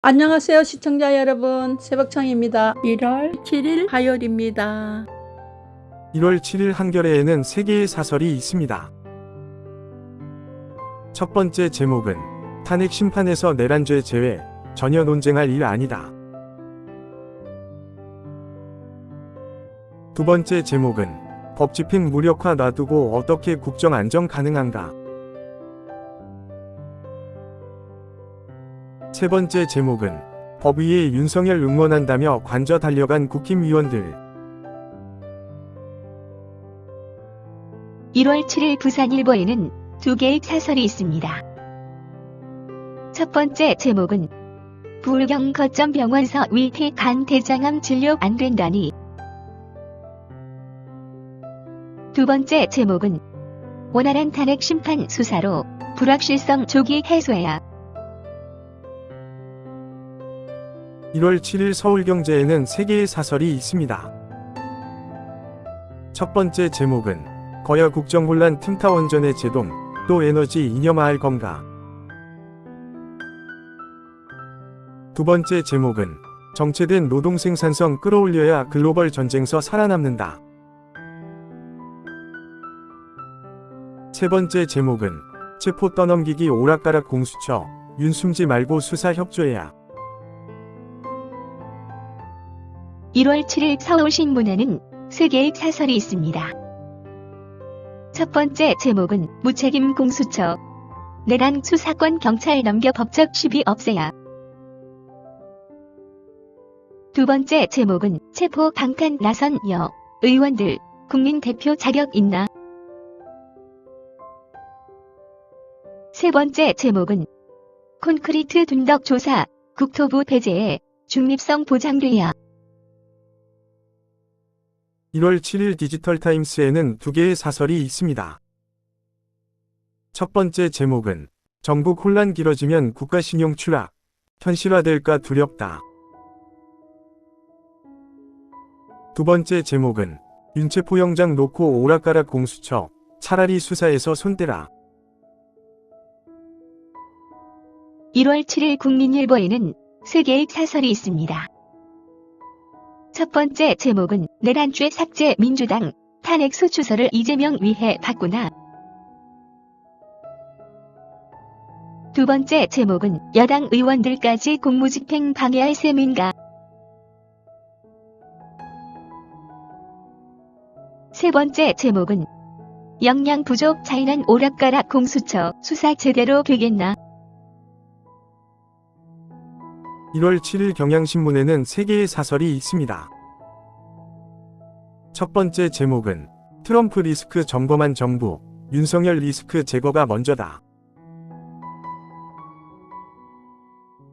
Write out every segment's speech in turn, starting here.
안녕하세요 시청자 여러분, 새벽청입니다. 1월 7일 화요일입니다. 1월 7일 한겨레에는 3개의 사설이 있습니다. 첫 번째 제목은 탄핵 심판에서 내란죄 제외, 전혀 논쟁할 일 아니다. 두 번째 제목은 법 집행 무력화 놔두고 어떻게 국정 안정 가능한가. 세 번째 제목은 법위에 윤석열 응원한다며 관저 달려간 국힘의원들. 1월 7일 부산일보에는 두 개의 사설이 있습니다. 첫 번째 제목은 부울경 거점 병원서 위태 간 대장암 진료 안 된다니. 두 번째 제목은 원활한 탄핵 심판 수사로 불확실성 조기 해소해야. 1월 7일 서울경제에는 3개의 사설이 있습니다. 첫 번째 제목은 거여 국정혼란 틈타 원전의 제동, 또 에너지 이념화할 건가. 두 번째 제목은 정체된 노동 생산성 끌어올려야 글로벌 전쟁서 살아남는다. 세 번째 제목은 체포 떠넘기기 오락가락 공수처, 윤 숨지 말고 수사 협조해야. 1월 7일 서울신문에는 3개의 사설이 있습니다. 첫 번째 제목은 무책임 공수처, 내란 수사권 경찰 넘겨 법적 시비 없애야. 두 번째 제목은 체포 방탄 나선 여 의원들, 국민 대표 자격 있나. 세 번째 제목은 콘크리트 둔덕 조사, 국토부 배제에 중립성 보장돼야. 1월 7일 디지털타임스에는 2개의 사설이 있습니다. 첫 번째 제목은 전국 혼란 길어지면 국가신용 추락, 현실화될까 두렵다. 두 번째 제목은 윤체포영장 놓고 오락가락 공수처, 차라리 수사에서 손대라. 1월 7일 국민일보에는 3개의 사설이 있습니다. 첫 번째 제목은 내란죄 삭제 민주당, 탄핵소 주소를 이재명 위해 바꾸나. 두 번째 제목은 여당 의원들까지 공무집행 방해할 셈인가. 세 번째 제목은 역량 부족 잔인한 오락가락 공수처 수사 제대로 되겠나. 1월 7일 경향신문에는 3개의 사설이 있습니다. 첫 번째 제목은 트럼프 리스크 점검한 정부, 윤석열 리스크 제거가 먼저다.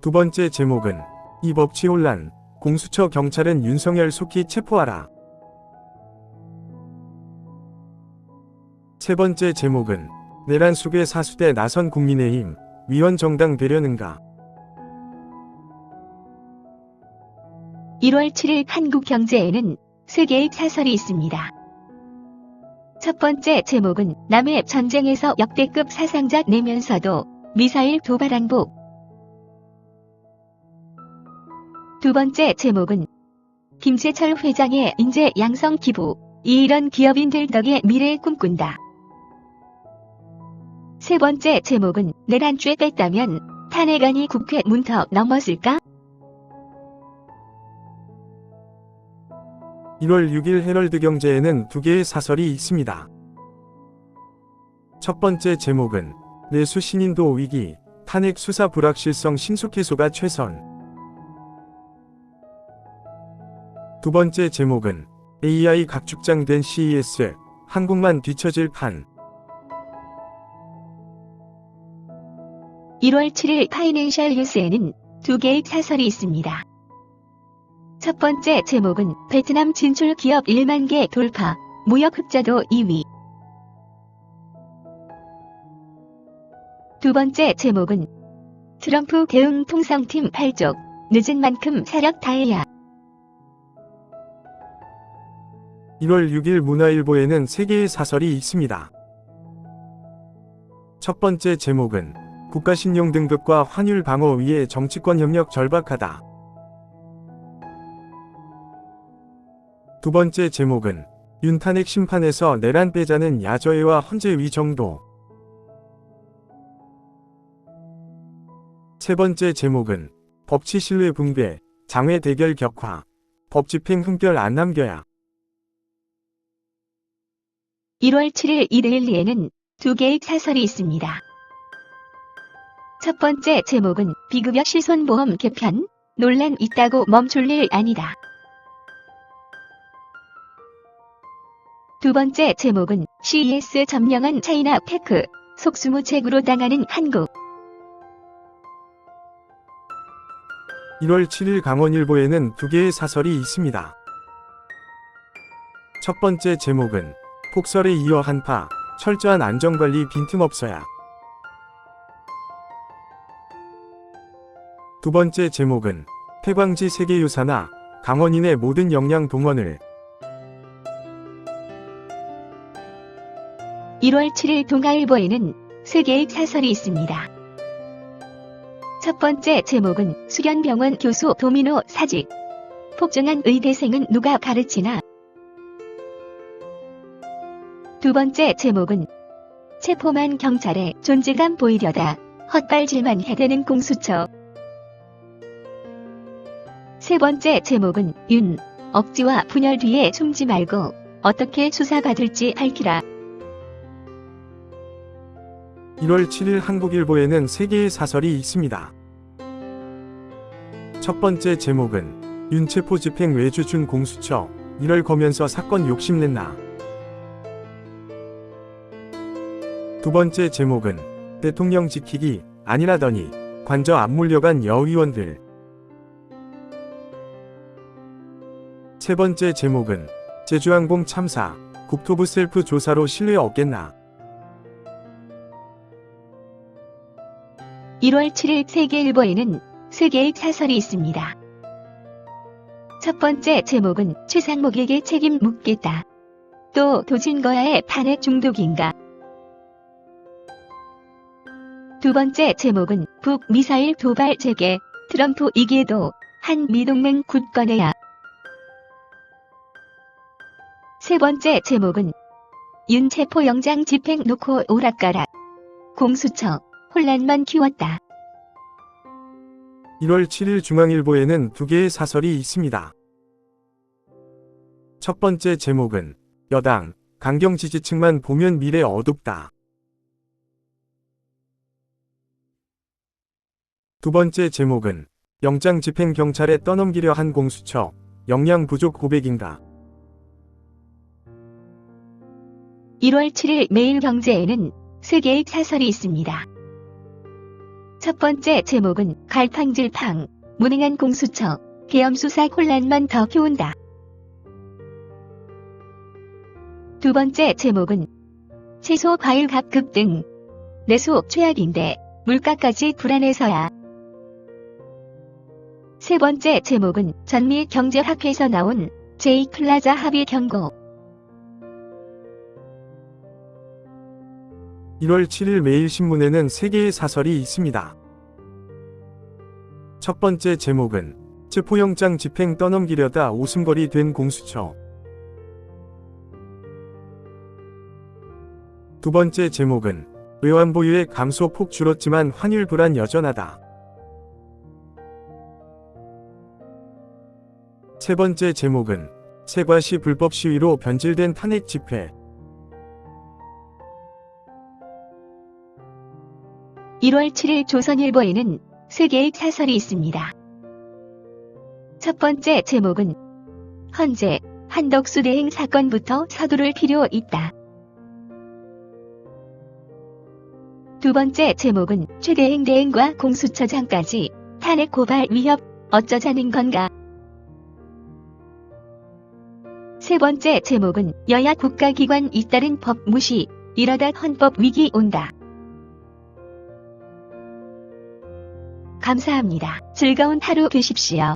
두 번째 제목은 이 법치 혼란, 공수처 경찰은 윤석열 속히 체포하라. 세 번째 제목은 내란 속에 사수돼 나선 국민의힘, 위원 정당 되려는가. 1월 7일 한국경제에는 3개의 사설이 있습니다. 첫 번째 제목은 남해 전쟁에서 역대급 사상자 내면서도 미사일 도발 항복. 두 번째 제목은 김재철 회장의 인재 양성 기부, 이런 기업인들 덕에 미래 꿈꾼다. 세 번째 제목은 내란죄 뺐다면 탄핵안이 국회 문턱 넘었을까? 1월 6일 헤럴드 경제에는 2개의 사설이 있습니다. 첫 번째 제목은 내수 신인도 위기, 탄핵 수사 불확실성 신속해소가 최선. 두 번째 제목은 AI 각축장된 CES, 한국만 뒤처질 판. 1월 7일 파이낸셜 뉴스에는 2개의 사설이 있습니다. 첫 번째 제목은 베트남 진출 기업 1만 개 돌파, 무역 흑자도 2위. 두 번째 제목은 트럼프 대응 통상팀 8족, 늦은 만큼 사력 다해야. 1월 6일 문화일보에는 3개의 사설이 있습니다. 첫 번째 제목은 국가신용 등급과 환율 방어 위에 정치권 협력 절박하다. 두 번째 제목은 윤 탄핵 심판에서 내란 빼자는 야저애와 헌재위 정도. 세 번째 제목은 법치 신뢰 붕괴, 장외 대결 격화, 법 집행 흠결 안 남겨야. 1월 7일 이데일리에는 두 개의 사설이 있습니다. 첫 번째 제목은 비급여 실손보험 개편, 논란 있다고 멈출 일 아니다. 두 번째 제목은 CES 점령한 차이나 테크, 속수무책으로 당하는 한국. 1월 7일 강원일보에는 두 개의 사설이 있습니다. 첫 번째 제목은 폭설에 이어 한파, 철저한 안전관리 빈틈없어야. 두 번째 제목은 폐광지 세계유산화, 강원인의 모든 역량 동원을. 1월 7일 동아일보에는 세 개의 사설이 있습니다. 첫 번째 제목은 수련병원 교수 도미노 사직. 폭정한 의대생은 누가 가르치나. 두 번째 제목은 체포만 경찰에 존재감 보이려다 헛발질만 해대는 공수처. 세 번째 제목은 윤, 억지와 분열 뒤에 숨지 말고 어떻게 수사받을지 밝히라. 1월 7일 한국일보에는 세 개의 사설이 있습니다. 첫 번째 제목은 윤 체포 집행 외주 준 공수처, 1월 거면서 사건 욕심냈나. 두 번째 제목은 대통령 지키기 아니라더니 관저 안 몰려간 여의원들. 세 번째 제목은 제주항공 참사, 국토부 셀프 조사로 신뢰 없겠나. 1월 7일 세계일보에는 세 개의 사설이 있습니다. 첫 번째 제목은 최상목에게 책임 묻겠다. 또 도진거야의 탄핵 중독인가. 두 번째 제목은 북미사일 도발 재개, 트럼프 이기에도 한미동맹 굳건해야. 세 번째 제목은 윤 체포영장 집행 놓고 오락가락. 공수처 혼란만 키웠다. 1월 7일 중앙일보에는 두 개의 사설이 있습니다. 첫 번째 제목은 여당, 강경 지지층만 보면 미래 어둡다. 두 번째 제목은 영장 집행 경찰에 떠넘기려 한 공수처, 역량 부족 고백인가. 1월 7일 매일경제에는 세 개의 사설이 있습니다. 첫 번째 제목은 갈팡질팡, 무능한 공수처, 계엄수사 혼란만 더 키운다. 두 번째 제목은 채소 과일 값 급등, 내수 최악인데 물가까지 불안해서야. 세 번째 제목은 전미경제학회에서 나온 J플라자 합의 경고. 1월 7일 매일신문에는 세 개의 사설이 있습니다. 첫 번째 제목은 체포영장 집행 떠넘기려다 웃음거리 된 공수처. 두 번째 제목은 외환 보유액 감소 폭 줄었지만 환율 불안 여전하다. 세 번째 제목은 세과시 불법 시위로 변질된 탄핵 집회. 1월 7일 조선일보에는 세 개의 사설이 있습니다. 첫 번째 제목은 헌재, 한덕수 대행 사건부터 서두를 필요 있다. 두 번째 제목은 최대행 대행과 공수처장까지 탄핵 고발 위협 어쩌자는 건가. 세 번째 제목은 여야 국가기관 잇따른 법 무시, 이러다 헌법 위기 온다. 감사합니다. 즐거운 하루 되십시오.